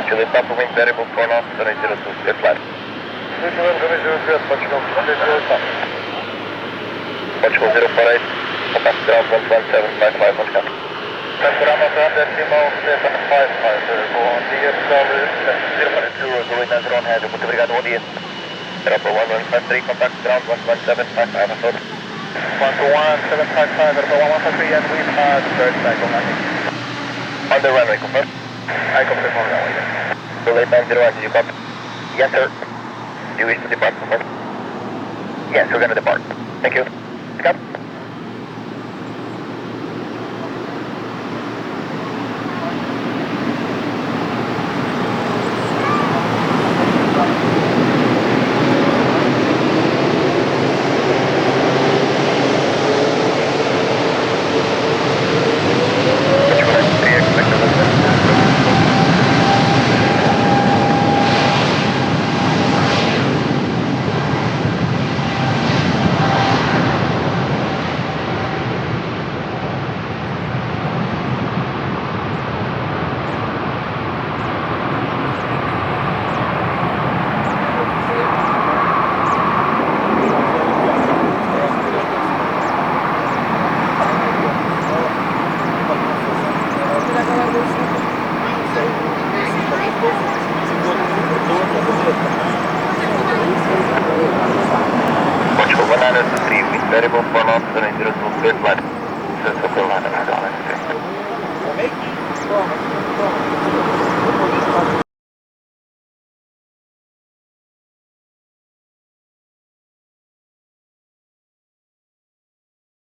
Chile Papa wind variable for now, 702, clear flight. Portugal 048, contact ground 11755, on cap. Panorama ground decimal 755, bom dia pessoal, 042, Azul Linhas Aéreas, muito obrigado, bom dia. Europa 1153, contact ground 11755, on total. 11755, Europa 1153, and we've had third cycle landing. On the runway, confirm? I confirm on runway, yes. Delay 901, did you copy? Yes, sir. Do you wish to depart, confirm? Yes, we're going to depart. Thank you. Scott? Portugal 103, wind variable for now, 702, clear flight. South Carolina,